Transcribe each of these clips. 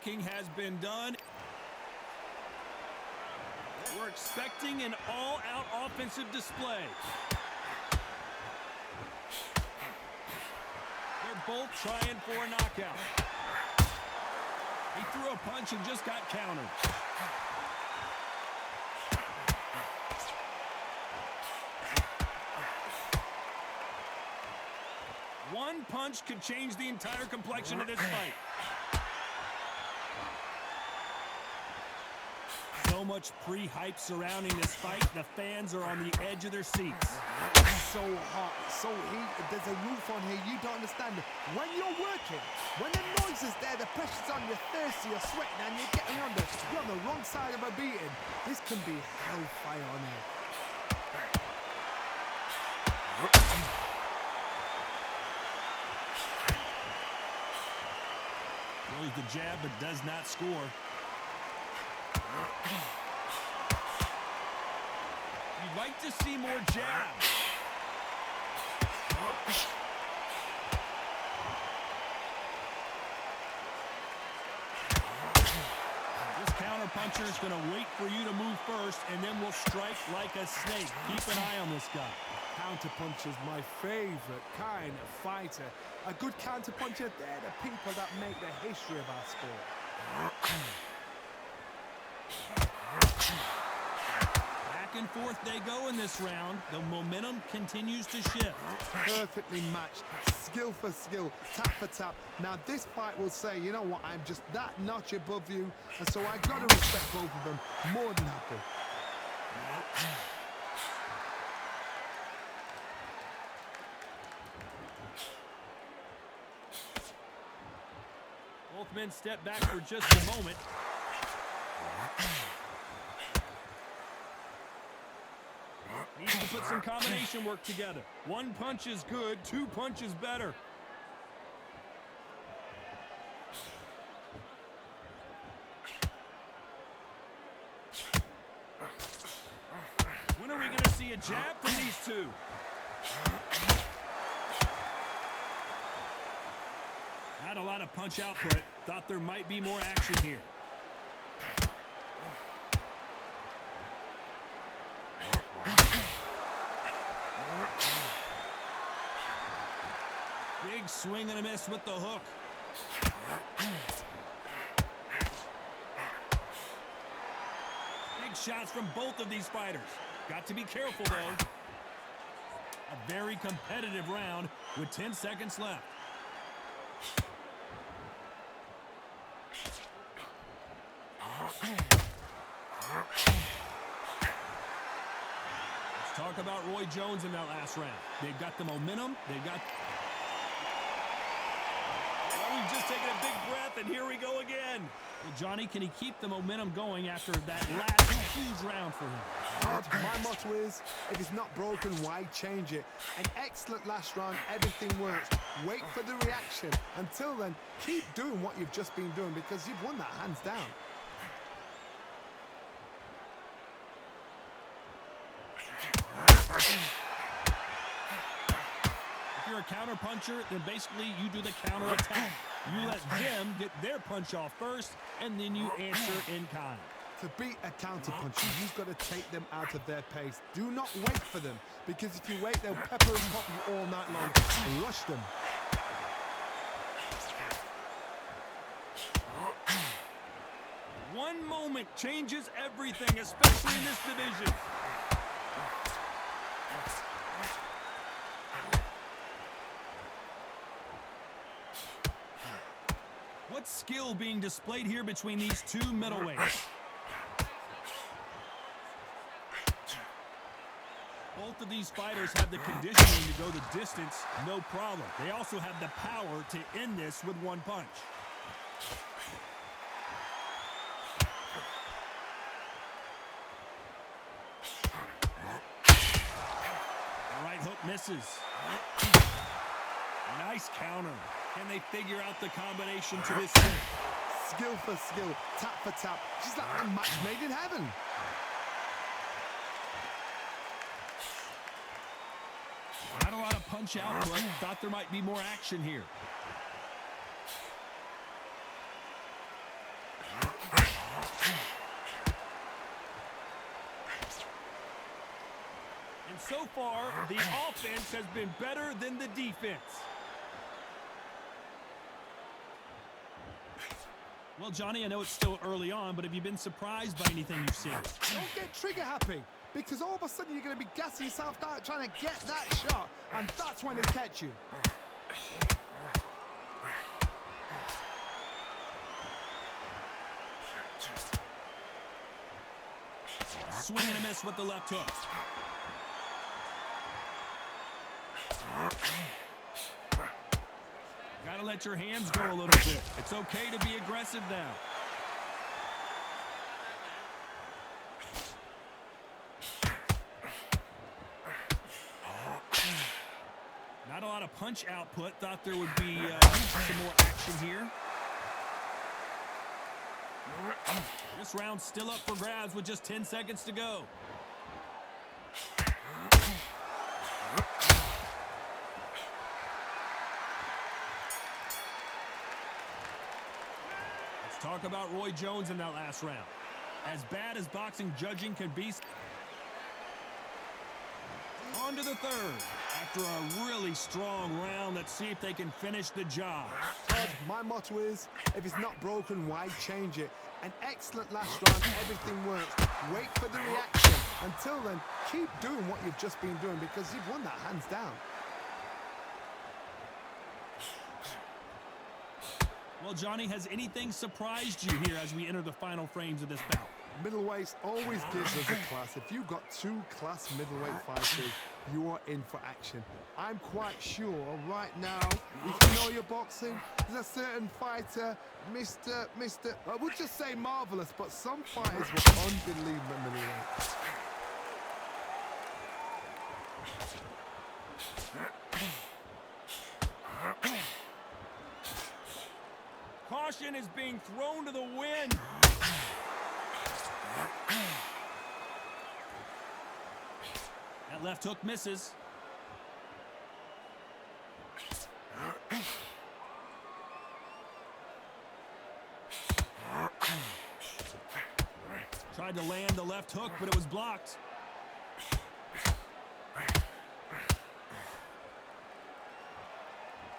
talking has been done. We're expecting an all-out offensive display. They're both trying for a knockout. He threw a punch and just got countered. One punch could change the entire complexion of this fight. So much pre-hype surrounding this fight, the fans are on the edge of their seats. It's so hot, it's so heated, there's a roof on here, you don't understand it. When you're working, when the noise is there, the pressure's on, you're thirsty, you're sweating, and you're getting under. You're on the wrong side of a beating. This can be hellfire on here. Throws the jab, but does not score. You'd like to see more jabs. This counterpuncher is going to wait for you to move first, and then will strike like a snake. Keep an eye on this guy. Counterpuncher's my favorite kind of fighter. A good counterpuncher, they're the people that make the history of our sport. Back and forth they go in this round. The momentum continues to shift. Perfectly matched, skill for skill, tap for tap. Now this fight will say, you know what, I'm just that notch above you, and so I got to respect both of them. More than happy. Both men step back for just a moment. Needs to put some combination work together. One punch is good, two punches better. When are we going to see a jab from these two? Not a lot of punch output. Thought there might be more action here. Big swing and a miss with the hook. Big shots from both of these fighters. Got to be careful, though. A very competitive round with 10 seconds left. Let's talk about Roy Jones in that last round. They've got the momentum. They've got... Well, we've just taken a big breath, and here we go again. Well, Johnny, can he keep the momentum going after that last huge round for him? My motto is, if it's not broken, why change it? An excellent last round, everything works. Wait for the reaction. Until then, keep doing what you've just been doing, because you've won that hands down. If you're a counter puncher, then basically you do the counter attack. You let them get their punch off first, and then you answer in kind. To beat a counter puncher, you've got to take them out of their pace. Do not wait for them, because if you wait, they'll pepper and pop you all night long and rush them. One moment changes everything, especially in this division. What skill being displayed here between these two middleweights? Both of these fighters have the conditioning to go the distance, no problem. They also have the power to end this with one punch. The right hook misses. Nice counter. Can they figure out the combination to this hit? Skill for skill, tap for tap. Just like a match made in heaven. Not a lot of punch output. Thought there might be more action here. so far, the offense has been better than the defense. Well, Johnny, I know it's still early on, but have you been surprised by anything you've seen? Don't get trigger happy, because all of a sudden you're going to be gassing yourself out trying to get that shot, and that's when they catch you. Swing and a miss with the left hook. Gotta let your hands go a little bit. It's okay to be aggressive now. Not a lot of punch output. Thought there would be some more action here. This round's still up for grabs with just 10 seconds to go. Let's talk about Roy Jones in that last round. As bad as boxing judging can be. On to the third. After a really strong round, let's see if they can finish the job. Todd, my motto is, if it's not broken, why change it? An excellent last round, everything works. Wait for the reaction. Until then, keep doing what you've just been doing because you've won that hands down. Well, Johnny, has anything surprised you here as we enter the final frames of this bout? Middleweights always gives us a class. If you've got two class middleweight fighters, you are in for action. I'm quite sure right now, if you know your boxing, there's a certain fighter, Mr. I would just say marvelous, but some fighters were unbelievable middleweight. Caution is being thrown to the wind. That left hook misses. Tried to land the left hook, but it was blocked.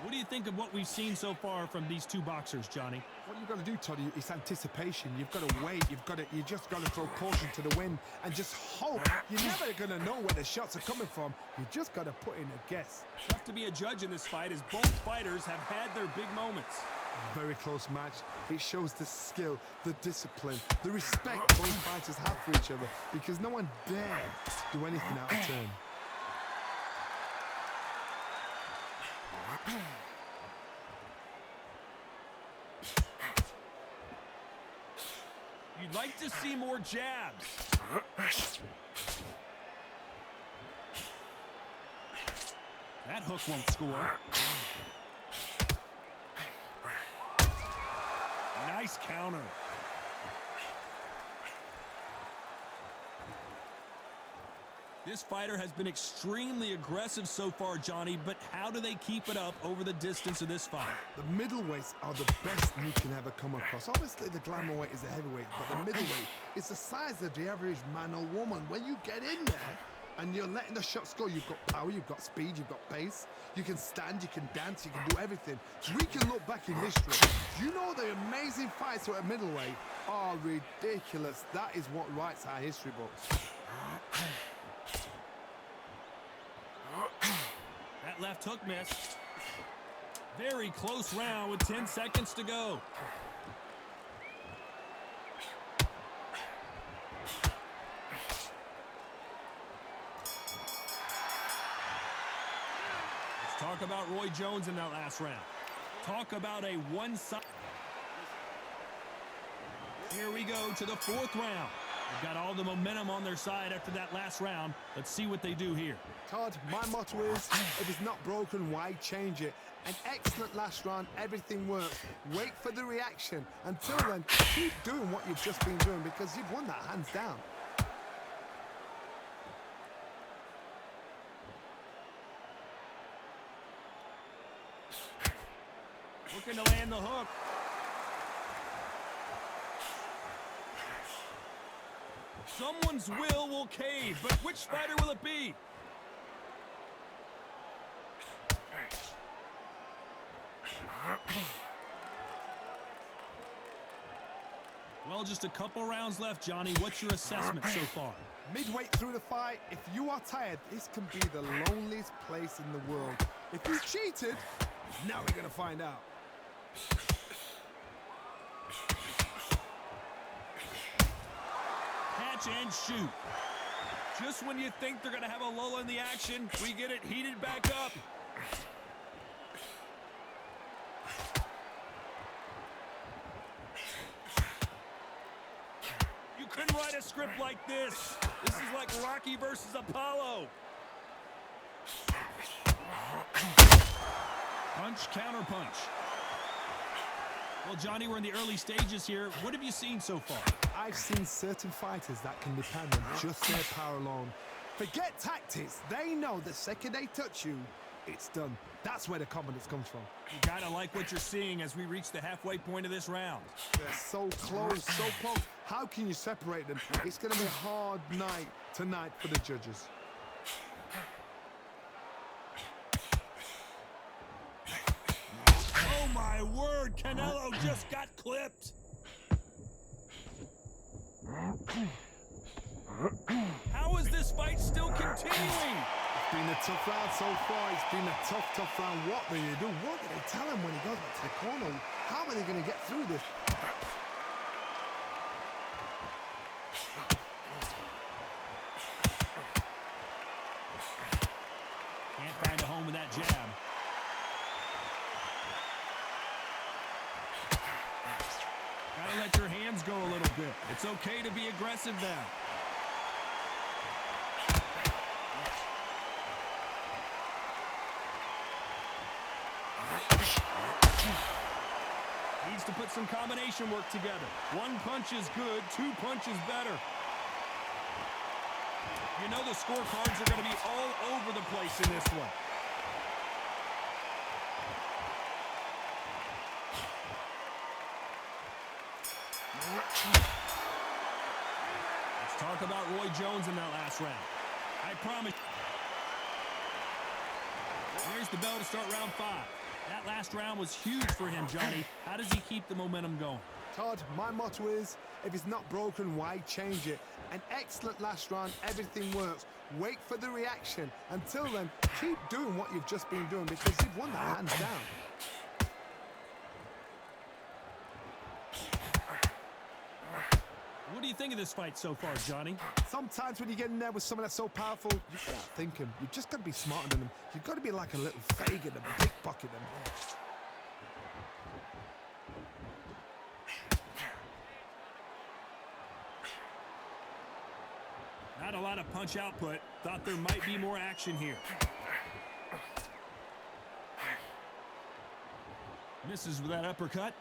What do you think of what we've seen so far from these two boxers, Johnny? What you've got to do, Toddy, is anticipation. You've got to wait. You just got to throw caution to the wind and just hope. You're never going to know where the shots are coming from. You just got to put in a guess. Tough to be a judge in this fight as both fighters have had their big moments. Very close match. It shows the skill, the discipline, the respect both fighters have for each other because no one dare do anything out of turn. You'd like to see more jabs. That hook won't score. Nice counter. This fighter has been extremely aggressive so far, Johnny, but how do they keep it up over the distance of this fight? The middleweights are the best you can ever come across. Obviously, the glamour weight is the heavyweight, but the middleweight is the size of the average man or woman. When you get in there and you're letting the shots go, you've got power, you've got speed, you've got pace. You can stand, you can dance, you can do everything. So we can look back in history. You know the amazing fights at middleweight are ridiculous. That is what writes our history books. That left hook missed. Very close round with 10 seconds to go. Let's talk about Roy Jones in that last round. Talk about a one-side. Here we go to the fourth round. They've got all the momentum on their side after that last round. Let's see what they do here. Todd, my motto is, if it's not broken, why change it? An excellent last round, everything works. Wait for the reaction. Until then, keep doing what you've just been doing because you've won that hands down. Looking to land the hook. Someone's will cave, but which fighter will it be? Well, just a couple rounds left, Johnny. What's your assessment so far? Midway through the fight, if you are tired, this can be the loneliest place in the world. If you cheated, now we're going to find out. Catch and shoot. Just when you think they're going to have a lull in the action, we get it heated back up. You couldn't write a script like this. This is like Rocky versus Apollo. Punch, counter punch. Well, Johnny, we're in the early stages here. What have you seen so far? I've seen certain fighters that can depend on just their power alone. Forget tactics. They know the second they touch you, it's done. That's where the confidence comes from. You gotta like what you're seeing as we reach the halfway point of this round. They're so close, so close. How can you separate them? It's going to be a hard night tonight for the judges. Oh, my word. Canelo just got clipped. How is this fight still continuing? It's been a tough round so far. It's been a tough round. What do you do? What do they tell him when he goes back to the corner? How are they going to get through this? Can't find a home with that jab. Gotta let your hands go a little bit. It's okay to be aggressive now. Needs to put some combination work together. One punch is good, two punches better. You know the scorecards are going to be all over the place in this one. Let's talk about Roy Jones in that last round. I promise. There's the bell to start round 5. That last round was huge for him, Johnny. How does he keep the momentum going? Todd, my motto is, if it's not broken, why change it? An excellent last round, everything works. Wait for the reaction. Until then, keep doing what you've just been doing because you've won that hands down. What do you think of this fight so far, Johnny? Sometimes when you get in there with someone that's so powerful, you start thinking. You've just got to be smarter than them. You've got to be like a little Fagin and pickpocket them. Not a lot of punch output. Thought there might be more action here. Misses with that uppercut.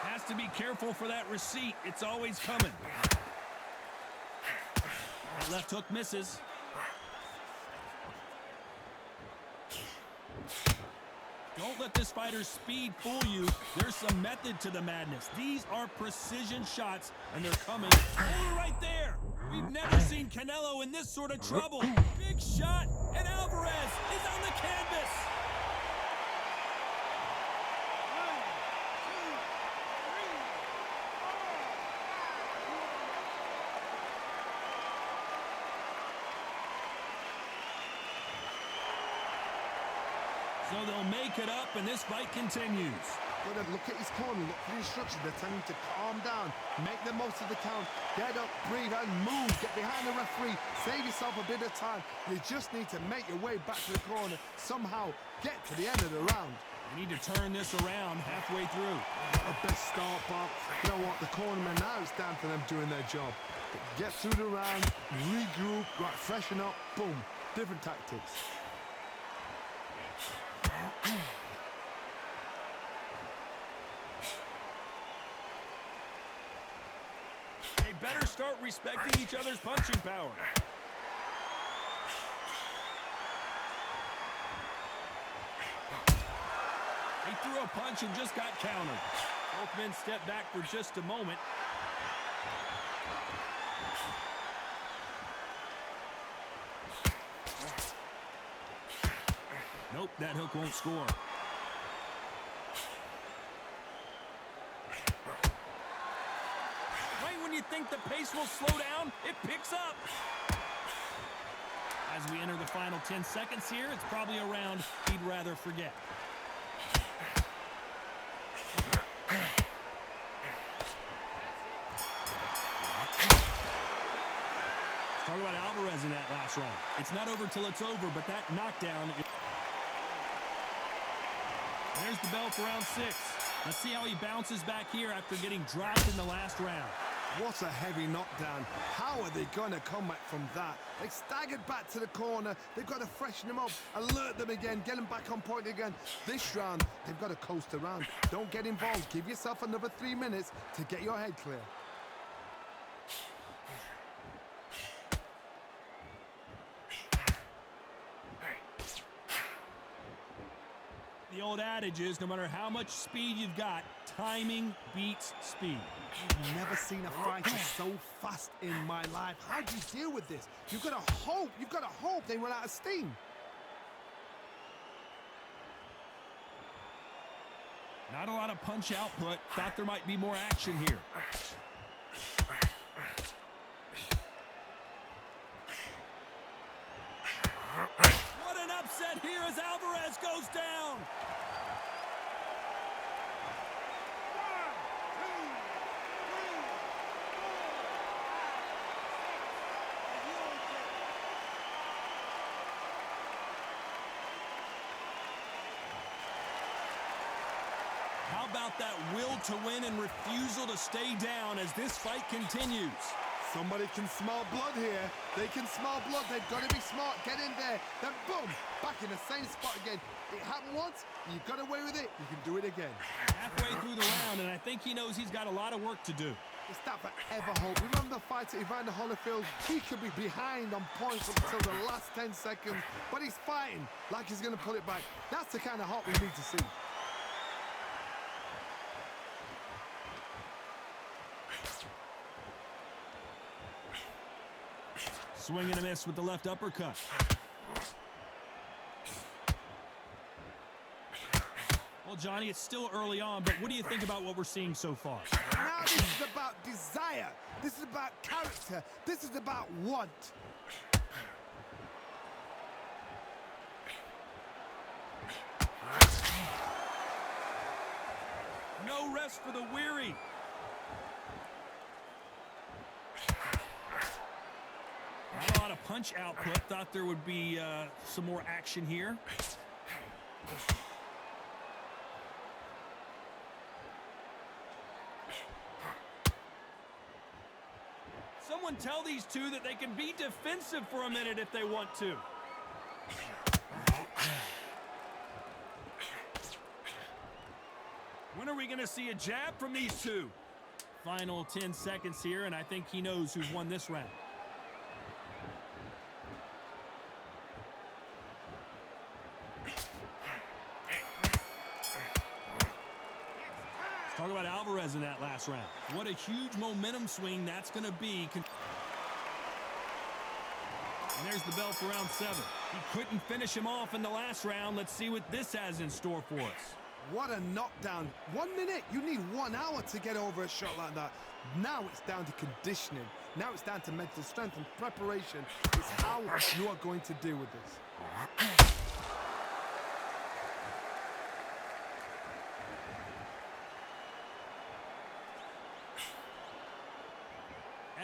Has to be careful for that receipt. It's always coming. That left hook misses. Don't let this fighter's speed fool you. There's some method to the madness. These are precision shots, and they're coming. Oh, right there. We've never seen Canelo in this sort of trouble. Big shot, and Alvarez is on the canvas. So they'll make it up, and this fight continues. Good, look at his corner, look for the instructions. They're telling him to calm down, make the most of the count, get up, breathe, and move. Get behind the referee, save yourself a bit of time. You just need to make your way back to the corner, somehow get to the end of the round. You need to turn this around halfway through. A best start, Bob. You know what, the cornermen, now it's down to them doing their job. Get through the round, regroup, right, freshen up, boom, different tactics. They better start respecting each other's punching power. He threw a punch and just got countered. Both men stepped back for just a moment. Nope, that hook won't score. Right when you think the pace will slow down, it picks up. As we enter the final 10 seconds here, it's probably a round he'd rather forget. Talk about Alvarez in that last round. It's not over till it's over, but that knockdown... There's the bell for round 6. Let's see how he bounces back here after getting dropped in the last round. What a heavy knockdown. How are they going to come back from that? They staggered back to the corner. They've got to freshen them up, alert them again, get them back on point again. This round, they've got to coast around. Don't get involved. Give yourself another 3 minutes to get your head clear. The old adage is, no matter how much speed you've got, timing beats speed. I've never seen a fighter so fast in my life. How do you deal with this? You've got to hope they run out of steam. Not a lot of punch output. Thought there might be more action here. What an upset here as Alvarez goes down. How about that will to win and refusal to stay down as this fight continues? Somebody can smell blood here. They can smell blood. They've got to be smart. Get in there. Then boom, back in the same spot again. It happened once. You got away with it. You can do it again. Halfway through the round, and I think he knows he's got a lot of work to do. It's that forever hope. Remember the fight at Evander Holyfield? He could be behind on points until the last 10 seconds, but he's fighting like he's going to pull it back. That's the kind of hope we need to see. Swing and a miss with the left uppercut. Well, Johnny, it's still early on, but what do you think about what we're seeing so far? Now this is about desire. This is about character. This is about want. No rest for the weary. Not a lot of punch output. Thought there would be some more action here. Someone tell these two that they can be defensive for a minute if they want to. When are we going to see a jab from these two? Final 10 seconds here, and I think he knows who's won this round. Talk about Alvarez in that last round. What a huge momentum swing that's going to be. And there's the bell for round 7. He couldn't finish him off in the last round. Let's see what this has in store for us. What a knockdown. 1 minute. You need 1 hour to get over a shot like that. Now it's down to conditioning. Now it's down to mental strength and preparation. It's how you are going to deal with this.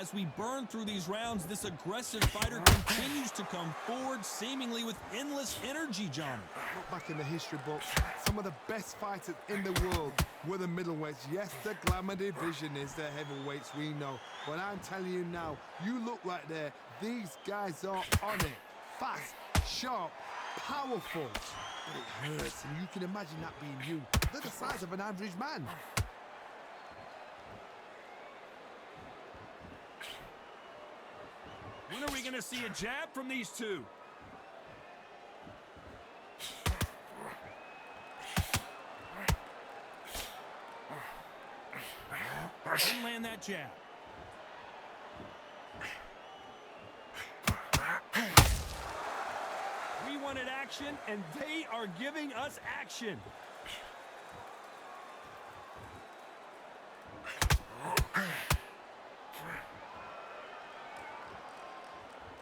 As we burn through these rounds, this aggressive fighter continues to come forward, seemingly with endless energy, Johnny. Look back in the history books. Some of the best fighters in the world were the middleweights. Yes, the glamour division is the heavyweights, we know. But I'm telling you now, you look right there. These guys are on it. Fast, sharp, powerful. But it hurts, and you can imagine that being you. They're the size of an average man. When are we going to see a jab from these two? Didn't land that jab. We wanted action. action, and they are giving us action.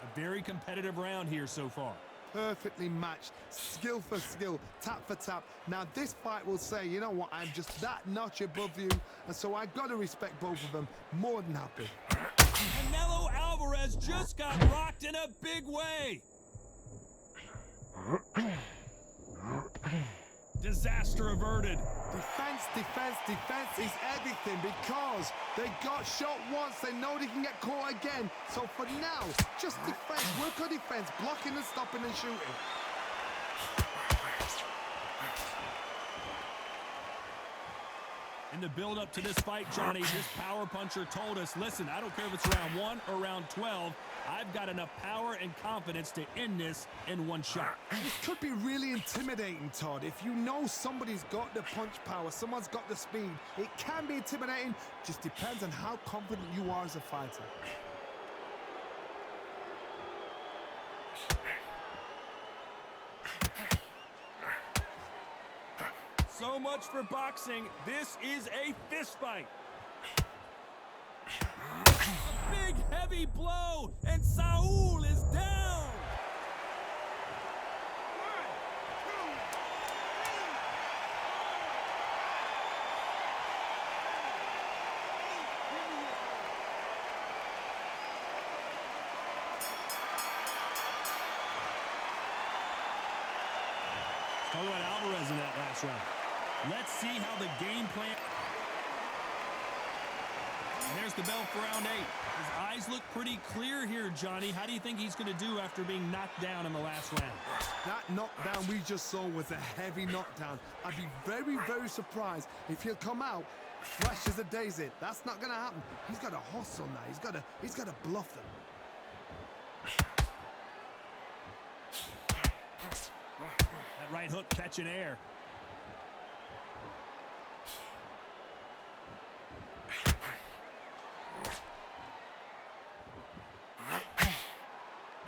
A very competitive round here so far. Perfectly matched, skill for skill, tap for tap. Now this fight will say, you know what, I'm just that notch above you, and so I gotta respect both of them. More than happy. Canelo Alvarez just got rocked in a big way. Disaster averted. Defense, defense, defense is everything because they got shot once, they know they can get caught again. So for now, just defense, work on defense, blocking and stopping and shooting. In the build-up to this fight, Johnny, this power puncher told us, listen, I don't care if it's round 1 or round 12, I've got enough power and confidence to end this in one shot. This could be really intimidating, Todd. If you know somebody's got the punch power, someone's got the speed, it can be intimidating. Just depends on how confident you are as a fighter. So much for boxing. This is a fist fight. A big, heavy blow, and Saul is down. Talk about Alvarez in that last round. Let's see how the game plan. And there's the bell for round 8. His eyes look pretty clear here, Johnny. How do you think he's going to do after being knocked down in the last round? That knockdown we just saw was a heavy knockdown. I'd be very, very surprised if he'll come out fresh as a daisy. That's not going to happen. He's got to hustle now. He's got to bluff them. That right hook catching air.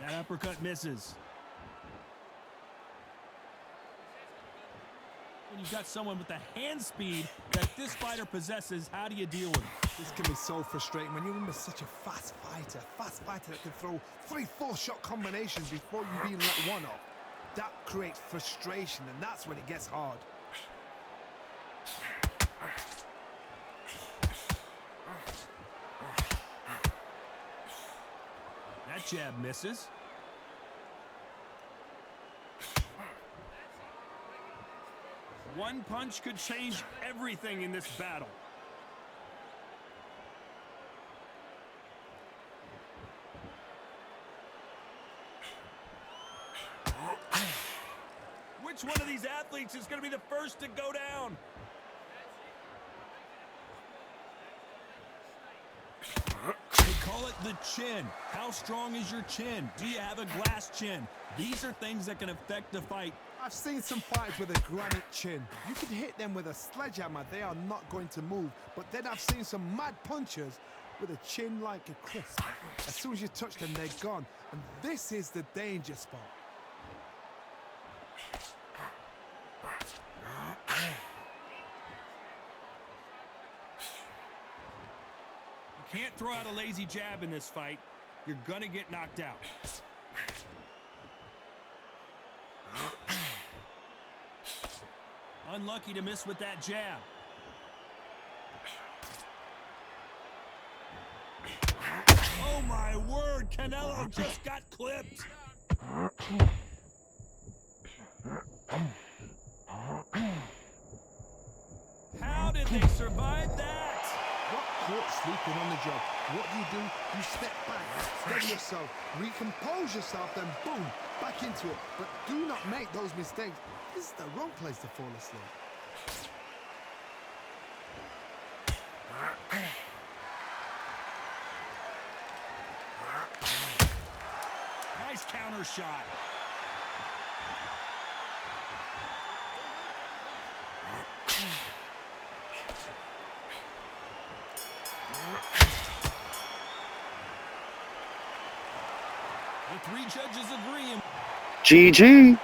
That uppercut misses. When you've got someone with the hand speed that this fighter possesses, how do you deal with it? This can be so frustrating when you're in with such a fast fighter that can throw 3-4 shot combinations before you even let one off. That creates frustration, and that's when it gets hard. That jab misses. One punch could change everything in this battle. Which one of these athletes is going to be the first to go down? They call it the chin. How strong is your chin? Do you have a glass chin? These are things that can affect the fight. I've seen some fights with a granite chin. You can hit them with a sledgehammer, they are not going to move. But then I've seen some mad punchers with a chin like a crisp. As soon as you touch them, they're gone. And this is the danger spot. You can't throw out a lazy jab in this fight. You're going to get knocked out. Unlucky to miss with that jab. Oh my word, Canelo just got clipped. How did they survive that? What caught sleeping on the job? What do? You step back, steady yourself, recompose yourself, then boom, back into it. But do not make those mistakes. This is the wrong place to fall asleep. Nice counter shot. The 3 judges agree. GG.